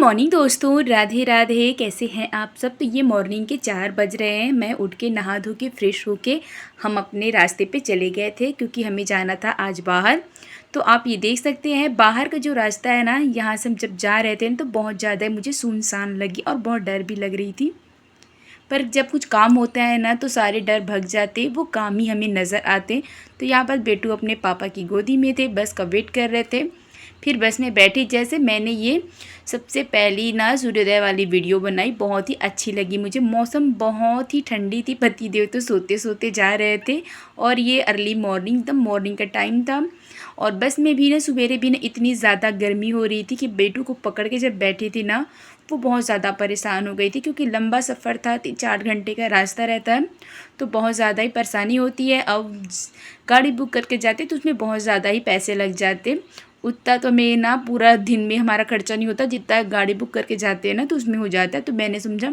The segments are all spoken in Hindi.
मॉर्निंग दोस्तों, राधे राधे। कैसे हैं आप सब। तो ये मॉर्निंग के 4 बज रहे हैं। मैं उठ के नहा धो के फ्रेश होके हम अपने रास्ते पे चले गए थे क्योंकि हमें जाना था आज बाहर। तो आप ये देख सकते हैं बाहर का जो रास्ता है ना, यहाँ से हम जब जा रहे थे तो बहुत ज़्यादा मुझे सुनसान लगी और बहुत डर भी लग रही थी। पर जब कुछ काम होता है ना तो सारे डर भग जाते, वो काम ही हमें नज़र आते। तो यहाँ पर बेटू अपने पापा की गोदी में थे, बस का वेट कर रहे थे। फिर बस में बैठी, जैसे मैंने ये सबसे पहली ना सूर्योदय वाली वीडियो बनाई, बहुत ही अच्छी लगी मुझे। मौसम बहुत ही ठंडी थी, पतिदेव तो सोते सोते जा रहे थे और ये अर्ली मॉर्निंग, एकदम मॉर्निंग का टाइम था। और बस में भी ना सवेरे भी ना इतनी ज़्यादा गर्मी हो रही थी कि बेटू को पकड़ के जब बैठी थी ना, वो बहुत ज़्यादा परेशान हो गई थी क्योंकि लंबा सफ़र था, 3-4 घंटे का रास्ता रहता है तो बहुत ज़्यादा ही परेशानी होती है। अब गाड़ी बुक करके जाते तो उसमें बहुत ज़्यादा ही पैसे लग जाते। उतना तो मैं ना पूरा दिन में हमारा खर्चा नहीं होता जितना गाड़ी बुक करके जाते हैं ना, तो उसमें हो जाता है। तो मैंने समझा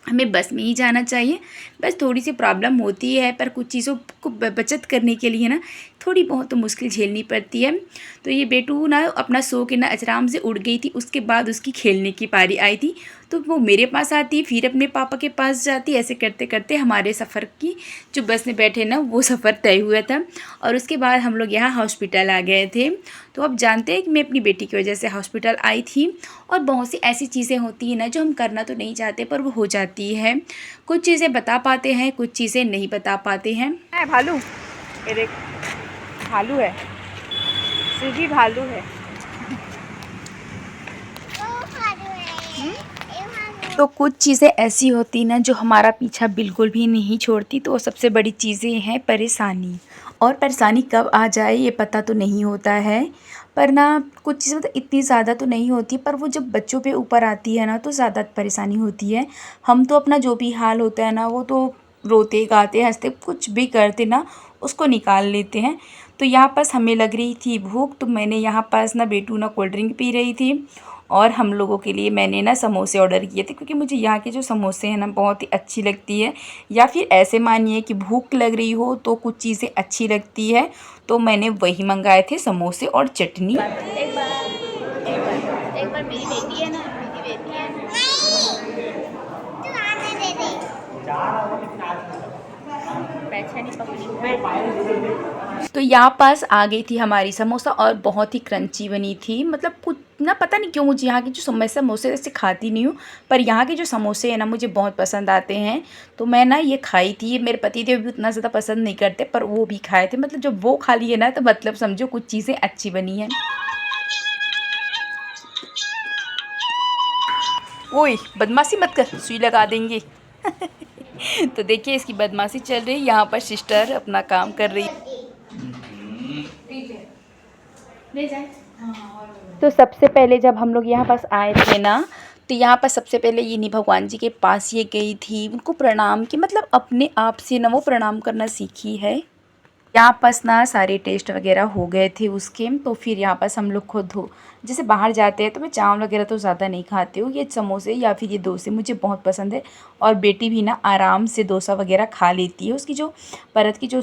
हमें बस में ही जाना चाहिए। बस थोड़ी सी प्रॉब्लम होती है पर कुछ चीज़ों को बचत करने के लिए ना थोड़ी बहुत तो मुश्किल झेलनी पड़ती है। तो ये बेटू ना अपना सो के ना आराम से उड़ गई थी। उसके बाद उसकी खेलने की पारी आई थी तो वो मेरे पास आती, फिर अपने पापा के पास जाती। ऐसे करते करते हमारे सफ़र की जो बस में बैठे ना वो सफ़र तय हुआ था। और उसके बाद हम लोग यहाँ हॉस्पिटल आ गए थे। तो अब जानते हैं कि मैं अपनी बेटी की वजह से हॉस्पिटल आई थी। और बहुत सी ऐसी चीज़ें होती हैं ना जो हम करना तो नहीं चाहते पर वो हो जाती है। कुछ चीज़ें बता पाते हैं, कुछ चीज़ें नहीं बता पाते हैं। भालू, ये देख भालू है, सीधी भालू है। तो कुछ चीज़ें ऐसी होती ना जो हमारा पीछा बिल्कुल भी नहीं छोड़ती। तो सबसे बड़ी चीज़ें हैं परेशानी, और परेशानी कब आ जाए ये पता तो नहीं होता है। पर ना कुछ चीज़ें तो इतनी ज़्यादा तो नहीं होती, पर वो जब बच्चों पे ऊपर आती है ना तो ज़्यादा परेशानी होती है। हम तो अपना जो भी हाल होता है ना वो तो रोते गाते हंसते कुछ भी करते ना उसको निकाल लेते हैं। तो यहाँ पास हमें लग रही थी भूख, तो मैंने यहाँ पास ना बेटू ना कोल्ड ड्रिंक पी रही थी और हम लोगों के लिए मैंने ना समोसे ऑर्डर किए थे क्योंकि मुझे यहाँ के जो समोसे हैं ना बहुत ही अच्छी लगती है। या फिर ऐसे मानिए कि भूख लग रही हो तो कुछ चीज़ें अच्छी लगती है, तो मैंने वही मंगाए थे, समोसे और चटनी। एक बार मेरी बेटी है ना, मेरी बेटी है तो यहाँ पास आ गई थी हमारी समोसा और बहुत ही क्रंची बनी थी। मतलब कुछ ना पता नहीं क्यों मुझे यहाँ की जो समोसे ऐसे खाती नहीं हूँ, पर यहाँ के जो समोसे हैं ना मुझे बहुत पसंद आते हैं। तो मैं ना ये खाई थी। मेरे पति देव भी उतना ज़्यादा पसंद नहीं करते पर वो भी खाए थे। मतलब जब वो खा लिए ना तो मतलब समझो कुछ चीज़ें अच्छी बनी हैं। ओए बदमाशी मत कर, सुई लगा देंगे। तो देखिए इसकी बदमाशी चल रही है। यहाँ पर सिस्टर अपना काम कर रही है। तो सबसे पहले जब हम लोग यहाँ पास आए थे ना, तो यहाँ पर सबसे पहले ये नहीं भगवान जी के पास ये गई थी, उनको प्रणाम की, मतलब अपने आप से ना वो प्रणाम करना सीखी है। यहाँ पास ना सारे टेस्ट वगैरह हो गए थे उसके। तो फिर यहाँ पास हम लोग खुद हो जैसे बाहर जाते हैं तो मैं चावल वगैरह तो ज़्यादा नहीं खाती हूँ। ये समोसे या फिर ये डोसे मुझे बहुत पसंद है। और बेटी भी ना आराम से डोसा वगैरह खा लेती है। उसकी जो परत की जो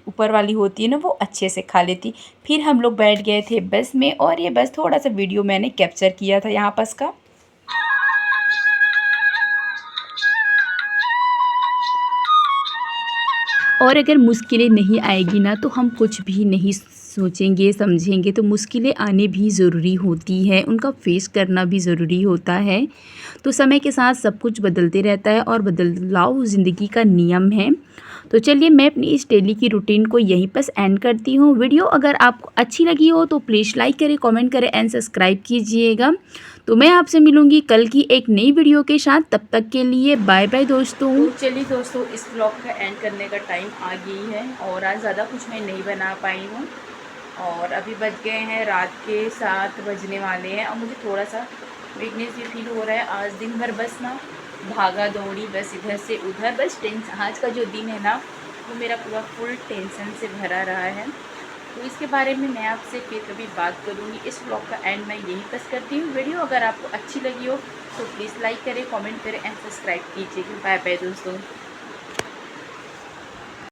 ऊपर वाली होती है ना वो अच्छे से खा लेती। फिर हम लोग बैठ गए थे बस में और ये बस थोड़ा सा वीडियो मैंने कैप्चर किया था यहाँ पास का। और अगर मुश्किलें नहीं आएगी ना तो हम कुछ भी नहीं सोचेंगे समझेंगे। तो मुश्किलें आने भी ज़रूरी होती है, उनका फेस करना भी ज़रूरी होता है। तो समय के साथ सब कुछ बदलते रहता है और बदलाव ज़िंदगी का नियम है। तो चलिए मैं अपनी इस डेली की रूटीन को यहीं पर एंड करती हूँ। वीडियो अगर आपको अच्छी लगी हो तो प्लीज़ लाइक करें, कमेंट करें एंड सब्सक्राइब कीजिएगा। तो मैं आपसे मिलूंगी कल की एक नई वीडियो के साथ। तब तक के लिए बाय बाय दोस्तों। तो चलिए दोस्तों इस ब्लॉग का एंड करने का टाइम आ गई है और आज ज़्यादा कुछ मैं नहीं बना पाई हूँ। और अभी बज गए हैं रात के 7 बजने वाले हैं और मुझे थोड़ा सा वीकनेस भी फील हो रहा है। आज दिन भर बस ना भागा दौड़ी, बस इधर से उधर, बस टेंशन। आज का जो दिन है ना वो मेरा पूरा फुल टेंशन से भरा रहा है। तो इसके बारे में मैं आपसे फिर कभी बात करूँगी। इस ब्लॉग का एंड मैं यहीं पर करती हूँ। वीडियो अगर आपको अच्छी लगी हो तो प्लीज़ लाइक करें, कमेंट करें एंड सब्सक्राइब कीजिएगा। बाय बाय दोस्तों।